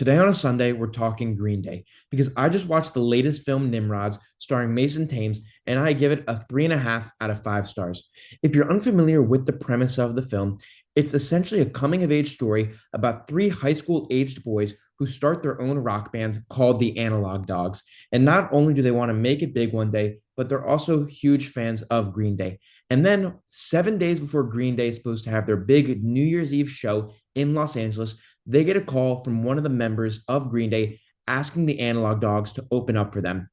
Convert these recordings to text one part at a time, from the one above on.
Today on a Sunday, we're talking Green Day because I just watched the latest film, Nimrods, starring Mason Thames, and I give it a 3.5 out of 5 stars. If you're unfamiliar with the premise of the film, it's essentially a coming of age story about three high school aged boys who start their own rock band called the Analog Dogs. And not only do they want to make it big one day, but they're also huge fans of Green Day. And then 7 days before Green Day is supposed to have their big New Year's Eve show in Los Angeles, they get a call from one of the members of Green Day asking the Analog Dogs to open up for them.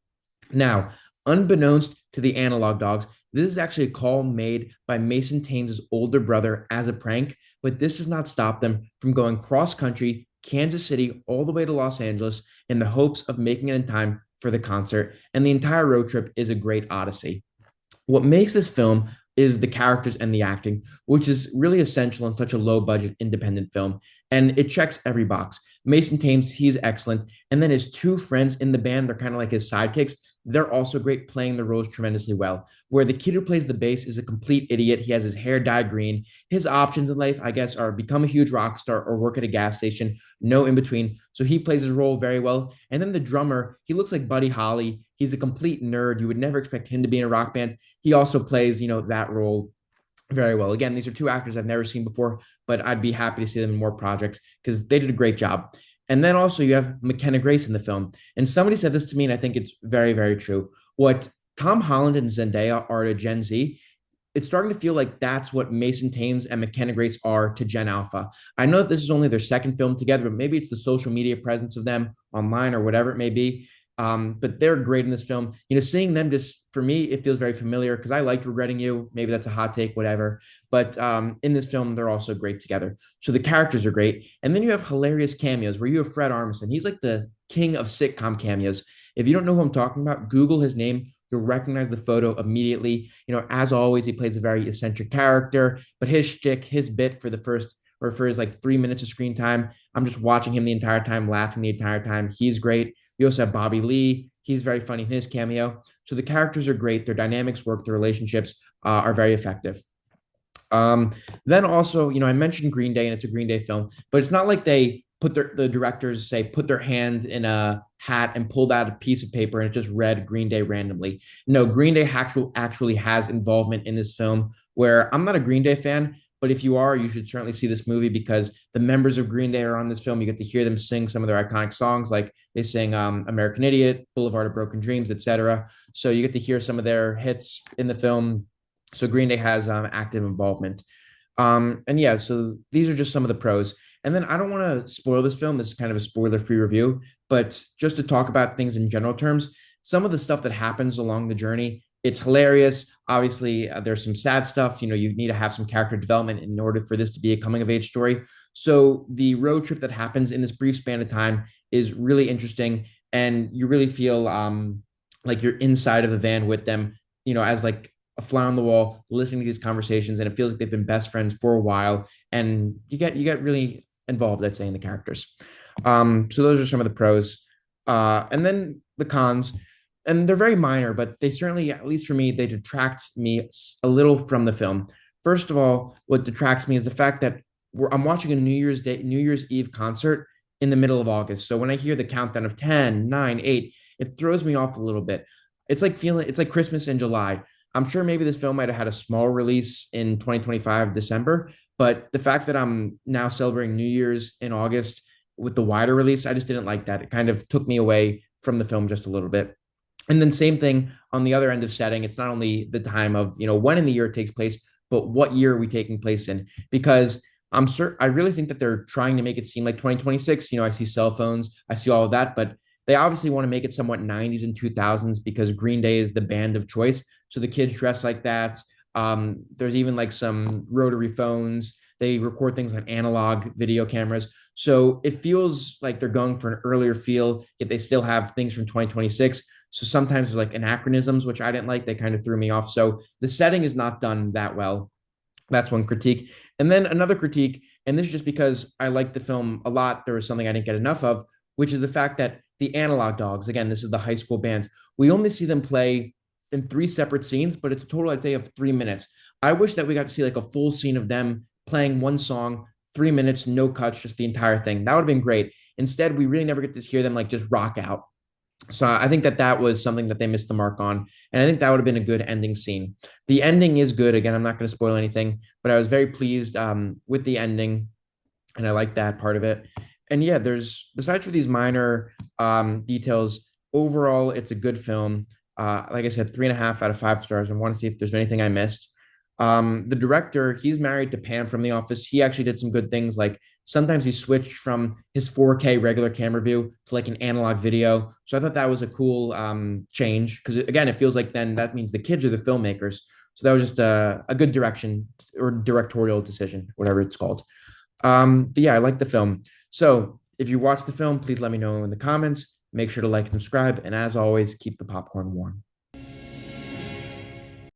Now, unbeknownst to the Analog Dogs, this is actually a call made by Mason Thames' older brother as a prank, but this does not stop them from going cross country, Kansas City, all the way to Los Angeles in the hopes of making it in time for the concert. And the entire road trip is a great odyssey. What makes this film is the characters and the acting, which is really essential in such a low budget independent film. And it checks every box. Mason Thames, he's excellent. And then his two friends in the band, they're kind of like his sidekicks. They're also great, playing the roles tremendously well. Where the kid who plays the bass is a complete idiot. He has his hair dyed green. His options in life, I guess, are become a huge rock star or work at a gas station, no in between. So he plays his role very well. And then the drummer, he looks like Buddy Holly. He's a complete nerd. You would never expect him to be in a rock band. He also plays, that role very well. Again, these are two actors I've never seen before, but I'd be happy to see them in more projects because they did a great job. And then also you have McKenna Grace in the film. And somebody said this to me, and I think it's very, very true. What Tom Holland and Zendaya are to Gen Z, it's starting to feel like that's what Mason Thames and McKenna Grace are to Gen Alpha. I know that this is only their second film together, but maybe it's the social media presence of them online or whatever it may be. But they're great in this film. Seeing them just for me, it feels very familiar because I liked Regretting You. Maybe that's a hot take, whatever. But in this film, they're also great together. So the characters are great. And then you have hilarious cameos where you have Fred Armisen. He's like the king of sitcom cameos. If you don't know who I'm talking about, Google his name. You'll recognize the photo immediately. As always, he plays a very eccentric character, but his shtick, his bit for the first or for his like 3 minutes of screen time, I'm just watching him the entire time, laughing the entire time. He's great. You also have Bobby Lee. He's very funny in his cameo. So the characters are great. Their dynamics work. Their relationships are very effective. Um, then also, I mentioned Green Day and it's a Green Day film, but it's not like they put the directors say put their hand in a hat and pulled out a piece of paper and it just read Green Day randomly. No, Green Day actually has involvement in this film where I'm not a Green Day fan, but if you are, you should certainly see this movie because the members of Green Day are on this film. You get to hear them sing some of their iconic songs, like they sing American Idiot, Boulevard of Broken Dreams, etc. So you get to hear some of their hits in the film. So Green Day has active involvement. And yeah, so these are just some of the pros. And then I don't want to spoil this film. This is kind of a spoiler-free review, but just to talk about things in general terms, some of the stuff that happens along the journey, it's hilarious. Obviously, there's some sad stuff. You need to have some character development in order for this to be a coming of age story. So the road trip that happens in this brief span of time is really interesting, and you really feel like you're inside of the van with them. As like a fly on the wall, listening to these conversations, and it feels like they've been best friends for a while, and you get really involved, I'd say, in the characters. So those are some of the pros, and then the cons, and they're very minor, but they certainly, at least for me, they detract me a little from the film. First of all, what detracts me is the fact that I'm watching a New Year's Eve concert in the middle of August. So when I hear the countdown of 10, 9, 8, it throws me off a little bit. It's like Christmas in July. I'm sure maybe this film might have had a small release in 2025 December, but the fact that I'm now celebrating New Year's in August with the wider release, I just didn't like that. It kind of took me away from the film just a little bit. And then same thing on the other end of setting. It's not only the time of, when in the year it takes place, but what year are we taking place in? Because I really think that they're trying to make it seem like 2026. I see cell phones, I see all of that, but they obviously want to make it somewhat 90s and 2000s because Green Day is the band of choice. So the kids dress like that. There's even like some rotary phones. They record things on analog video cameras. So it feels like they're going for an earlier feel, yet they still have things from 2026. So sometimes there's like anachronisms, which I didn't like. They kind of threw me off. So the setting is not done that well. That's one critique. And then another critique, and this is just because I like the film a lot. There was something I didn't get enough of, which is the fact that the Analog Dogs, again, this is the high school band. We only see them play in three separate scenes, but it's a total, I'd say, of 3 minutes. I wish that we got to see like a full scene of them playing one song 3 minutes, no cuts, just the entire thing. That would have been great. Instead, we really never get to hear them like just rock out. So I think that that was something that they missed the mark on, and I think that would have been a good ending scene. The ending is good. Again, I'm not going to spoil anything, but I was very pleased with the ending, and I like that part of it. And yeah, there's besides for these minor details, overall, it's a good film. Like I said, 3.5 out of 5 stars. I want to see if there's anything I missed. The director, he's married to Pam from The Office. He actually did some good things. Like sometimes he switched from his 4K regular camera view to like an analog video. So I thought that was a cool change because again, it feels like then that means the kids are the filmmakers. So that was just a good direction or directorial decision, whatever it's called. But yeah, I like the film. So if you watch the film, please let me know in the comments. Make sure to like and subscribe. And as always, keep the popcorn warm.